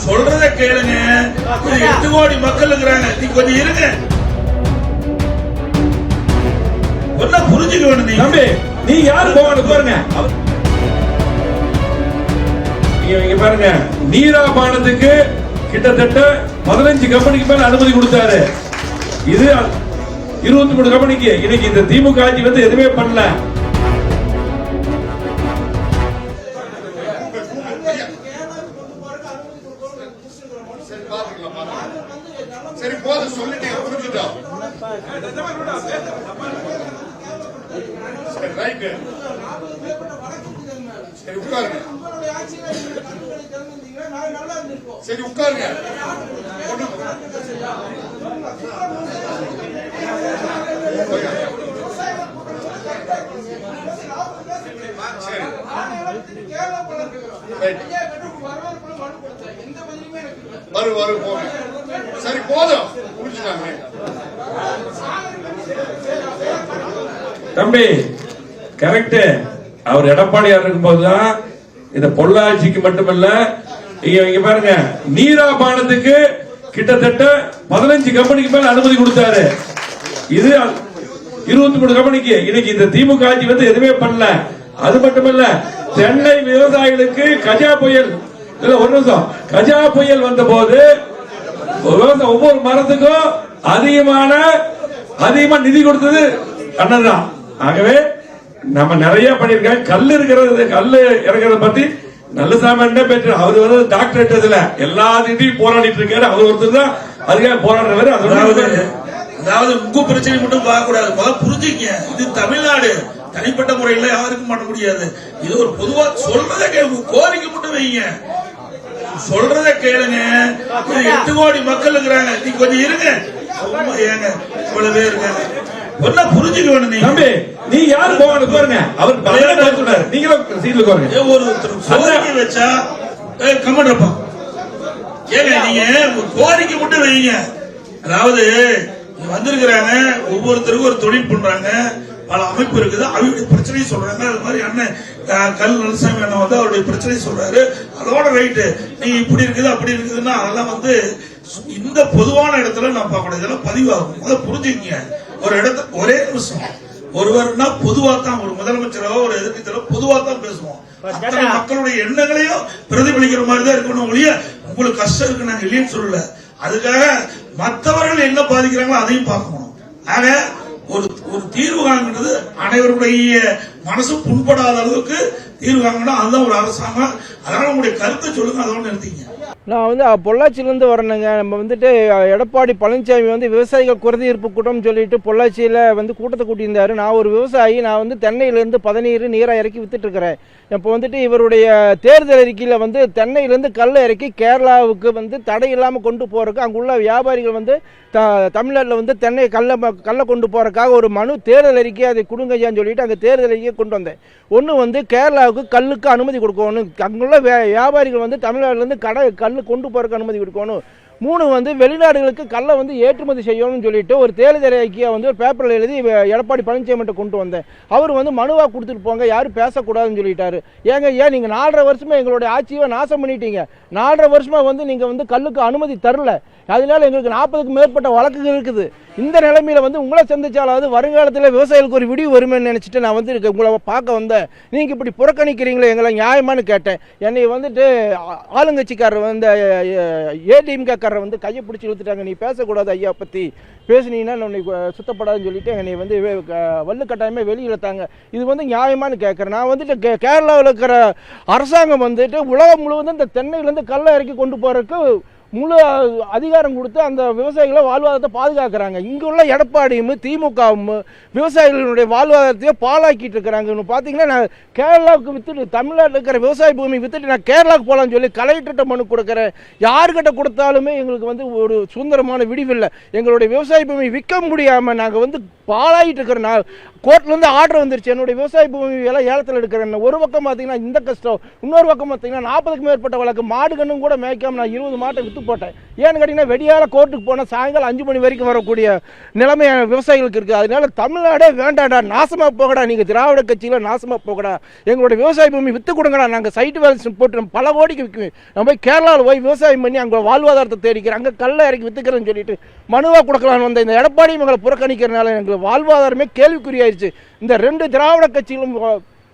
சொல்றத கேளுங்க. 8 கோடி மக்கள் இருக்கிறாங்க. நீ கொஞ்சம் இருங்க. ஒன்னும் புரிஞ்சுக்க வேணும். தம்பி நீ யாரு போவான்னு பாருங்க. இங்க பாருங்க, நீரா பானத்துக்கு கிட்டத்தட்ட 15 கம்பெனிக்கு மேல அனுமதி கொடுத்தாரு. இது 23 கம்பெனிக்கு. இன்னைக்கு இந்த திமுக ஆட்சி வந்து எதுவுமே பண்ணல. சரி போதும் சொல்லிட்டீங்க, புரிஞ்சுட்டோம். சரி ரைட். சரி உட்காருங்க. சரி உட்காருங்க. வரும் போங்க. சரி போதும், புரிஞ்சுட்டாங்க. தம்பி கரெக்ட். அவர் எடப்பாடியார் இருக்கும்போதுதான் இந்த பொள்ளாச்சிக்கு மட்டுமல்ல, இங்க பாருங்க, நீரா பானத்துக்கு கிட்டத்தட்ட 15 கம்பெனிக்கு மேல அனுமதி கொடுத்தாரு. இது 23 கம்பெனிக்கு. இன்னைக்கு இந்த திமுக ஆட்சி வந்து எதுவுமே பண்ணல. அது மட்டுமல்ல, சென்னை விவசாயிகளுக்கு கஜா புயல், இல்ல ஒரு நிமிஷம், கஜா புயல் வந்த போது ஒவ்வொரு மரத்துக்கும் அதிகமா நிதி கொடுத்தது அண்ணன் தான். ஆகவே நம்ம நிறைய பண்ணிருக்கோம். கல் இறங்குறத பத்தி நல்ல சாமான் பேச்சு. அவர் வந்து டாக்டரேட் இதுல எல்லாத்தையும் போராடிட்டு இருக்காரு. அவர் ஒருத்தர் தான் அதுக்காக போராடுறவர். அதாவது உங்க பிரச்சனை மட்டும் பார்க்க கூடாது, புரிஞ்சுக்க. இது தமிழ்நாடு, தனிப்பட்ட முறையில் யாருக்கும் பண்ண முடியாது. இது ஒரு பொதுவா சொல்றத கோரிக்கை மட்டும் வைங்க. சொல்றத கேளுங்க. 8 கோடி மக்கள் இருக்கிறாங்க. நீ கொஞ்சம் இருங்க. ஏங்க இவ்வளவு பேர் இருக்காங்க. ஒன்னும் புரிஞ்சுக்க வேணும். தம்பி நீ யாரு போவான்னு பாருங்க. அவர் சொல்றாரு, நீங்களும் சீட்ல உட்காருங்க. ஒருத்தர் கோரிக்கை வச்சா கமெண்ட்ப்பா ஏங்க, நீங்க கோரிக்கை மட்டும் வைங்க. அதாவது வந்திருக்கிறாங்க, ஒவ்வொருத்தருக்கும் ஒரு தொழில் பண்றாங்க, பல அமைப்பு இருக்குது, அவருடைய பிரச்சனையை சொல்றாங்க. அது மாதிரி அண்ணன் கல் நலசாமி அண்ணன் வந்து அவருடைய பிரச்சனையை சொல்றாரு. அதோட ரைட்டு, நீங்க இப்படி இருக்குது அப்படி இருக்குதுன்னா அதெல்லாம் வந்து இந்த பொதுவான இடத்துல நான் பார்க்க கூடாது. இதெல்லாம் பதிவாகும். அதை புரிஞ்சுக்கீங்க. ஒரு இடத்துல ஒரே நிமிஷம், ஒருவர்னா பொதுவா தான், ஒரு முதலமைச்சரோ ஒரு எதிர்க்கட்சியோ பொதுவா தான் பேசுவோம். அத்தனை மக்களுடைய எண்ணங்களையும் பிரதிபலிக்கிற மாதிரி தான் இருக்கணும் ஒழிய உங்களுக்கு கஷ்டம் இருக்கு நாங்க இல்லைன்னு சொல்லல. அதுக்காக மற்றவர்கள் என்ன பாதிக்கிறாங்களோ அதையும் பார்க்கணும். ஆக ஒரு தீர்வு காண்கிறது அனைவருடைய மனசு புண்படாத அளவுக்கு தீர்வு காணணும். அதுதான் ஒரு அரசாங்கம். அதனால உங்களுடைய கருத்தை சொல்லுங்க, அதோட நிறுத்திங்க. நான் வந்து பொள்ளாச்சியிலேருந்து வரணுங்க. நம்ம வந்துட்டு எடப்பாடி பழனிசாமி வந்து விவசாயிகள் குறைதீர்ப்பு கூட்டம் சொல்லிட்டு பொள்ளாச்சியில் வந்து கூட்டத்தை கூட்டியிருந்தாரு. நான் ஒரு விவசாயி, நான் வந்து தென்னையிலேருந்து பதநீர் நீரை இறக்கி வித்துட்டு இருக்கிறேன். இப்போ வந்துட்டு இவருடைய தேர்தல் அறிக்கையில் வந்து தென்னையிலேருந்து கல் இறக்கி கேரளாவுக்கு வந்து தடை இல்லாமல் கொண்டு போகிறதுக்கு அங்குள்ள வியாபாரிகள் வந்து தமிழ்நாட்டில் வந்து தென்னை கல்லை கொண்டு போகிறதுக்காக ஒரு மனு தேர்தல் அறிக்கை அதை கொடுங்கய்யான்னு சொல்லிட்டு அந்த தேர்தல் அறிக்கையை கொண்டு வந்தேன். ஒன்று வந்து கேரளாவுக்கு கல்லுக்கு அனுமதி கொடுக்கணும், அங்குள்ள வியாபாரிகள் வந்து தமிழ்நாட்டிலேருந்து கல் கொண்டு போறதுக்கு அனுமதி கொடுக்கணும். 3 வந்து வெளிநாடுகளுக்கு கல்லை வந்து ஏற்றுமதி செய்யணும்னு சொல்லிட்டு ஒரு தேர்தல் அறிக்கையை வந்து ஒரு பேப்பரில் எழுதி எடப்பாடி பழனிசாமி கொண்டு வந்தேன். அவர் வந்து மனுவா கொடுத்துட்டு போங்க, யாரும் பேசக்கூடாதுன்னு சொல்லிட்டாரு. ஏன் நீங்க 4.5 வருஷமா எங்களுடைய ஆட்சியை நாசம் பண்ணிட்டீங்க. 4.5 வருஷமா வந்து நீங்க வந்து கல்லுக்கு அனுமதி தரல. அதனால எங்களுக்கு 40க்கும் மேற்பட்ட வழக்குகள் இருக்குது. இந்த நிலைமையில வந்து உங்களை சந்திச்சாலாவது வருங்காலத்தில் விவசாயிகளுக்கு ஒரு விடிவு வருமே நினைச்சிட்டு நான் வந்து உங்களை பார்க்க வந்தேன். நீங்க இப்படி புறக்கணிக்கிறீங்களே, எங்களை நியாயமானு கேட்டேன். என்னை வந்துட்டு ஆளுங்கட்சிக்காரர் வந்து ஏடிஎம்கே வந்து கையை பிடிச்சி இழுத்துட்டாங்க. நீ பேசக்கூடாது, ஐயா பத்தி பேசுனீங்கன்னா உன்னை சுத்தப்படாதுன்னு சொல்லிட்டு என்னை வந்து வல்லு கட்டாயமே வெளியிலத்தாங்க. இது வந்து நியாயமானு கேட்கறேன். நான் வந்துட்டு கேரளாவில் இருக்கிற அரசாங்கம் வந்துட்டு உலகம் முழுவதும் இந்த தென்னையிலேருந்து கல்லை இறக்கி கொண்டு போறதுக்கு முழு அதிகாரம் கொடுத்து அந்த விவசாயிகளை வாழ்வாதாரத்தை பாதுகாக்கிறாங்க. இங்குள்ள எடப்பாடியும் திமுகவும் விவசாயிகளுடைய வாழ்வாதாரத்தையே பாழாக்கிட்டு இருக்கிறாங்க. பார்த்தீங்கன்னா நான் கேரளாவுக்கு வித்துட்டு தமிழ்நாட்டில் இருக்கிற விவசாய பூமி வித்துட்டு நான் கேரளாவுக்கு போகலான்னு சொல்லி கலெக்டர்கிட்ட மனு கொடுக்குறேன். யாருக்கிட்ட கொடுத்தாலுமே எங்களுக்கு வந்து ஒரு சுதந்திரமான விடிவில்லை. எங்களுடைய விவசாய பூமி விற்க முடியாமல் நாங்கள் வந்து பாழாகிட்டு இருக்கிறோம். நான் கோர்ட்லேருந்து ஆர்டர் வந்துருச்சு, என்னுடைய விவசாய பூமி எல்லாம் ஏலத்தில் எடுக்கிறேன். ஒரு பக்கம் பார்த்தீங்கன்னா இந்த கஷ்டம், இன்னொரு பக்கம் பார்த்தீங்கன்னா 40க்கும் மேற்பட்ட வழக்கு. மாடு கண்ணும் கூட மேய்க்காம நான் 20 மாட்டை வித்து கையெழுத்து போட்டேன். ஏன்னு கேட்டிங்கன்னா வெடியால கோர்ட்டுக்கு போனால் சாயங்காலம் 5 மணி வரைக்கும் வரக்கூடிய நிலைமை விவசாயிகளுக்கு இருக்குது. அதனால தமிழ்நாடே வேண்டாடா, நாசமாக போகடா, நீங்கள் திராவிட கட்சியில் நாசமாக போகடா, எங்களோட விவசாய பூமி விற்று கொடுங்கடா, நாங்கள் சைட்டு வேலை போட்டு பல கோடிக்கு விற்குவேன், நம்ம போய் கேரளாவில் போய் விவசாயம் பண்ணி அங்கே வாழ்வாதாரத்தை தேடிக்கிறேன், அங்கே கல்லை இறக்கி விற்றுக்கிறேன்னு சொல்லிட்டு மனுவாக கொடுக்கலான்னு வந்த இந்த எடப்பாடி மக்களை புறக்கணிக்கிறதுனால எங்களுக்கு வாழ்வாதாரமே கேள்விக்குறியாயிருச்சு. இந்த 2 திராவிட கட்சிகளும்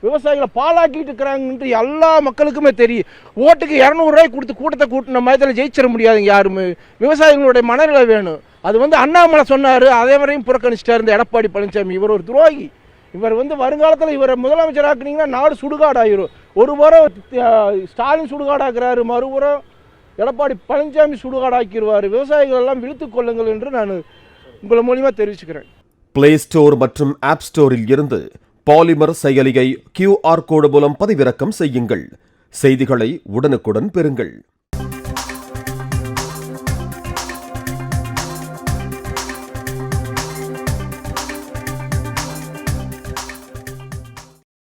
விவசாயிகளை பாலாக்கிட்டு இருக்கிறாங்கன்ட்டு எல்லா மக்களுக்குமே தெரியும். ஓட்டுக்கு 200 ரூபாய் கொடுத்து கூட்டத்தை கூட்டின மயத்தில் ஜெயிச்சிட முடியாதுங்க யாருமே. விவசாயிகளுடைய மனநிலை வேணும். அது அண்ணாமலை சொன்னார், அதே வரையும் புறக்கணிச்சிட்டார் இந்த எடப்பாடி பழனிசாமி. இவர் ஒரு துரோகி. இவர் வருங்காலத்தில் இவரை முதலமைச்சர் ஆக்குனீங்கன்னா நாடு சுடுகாடாயிரும். ஒரு புறம் ஸ்டாலின் சுடுகாடாக்குறாரு, மறுபுறம் எடப்பாடி பழனிசாமி சுடுகாடாக்கிடுவார். விவசாயிகள் எல்லாம் விழித்துக் கொள்ளுங்கள் என்று நான் உங்கள் மூலியமா தெரிவிச்சுக்கிறேன். பிளே ஸ்டோர் மற்றும் ஆப் ஸ்டோரில் இருந்து பாலிமர் செயலியை QR கோடு மூலம் பதிவிறக்கம் செய்யுங்கள். செய்திகளை உடனுக்குடன் பெறுங்கள்.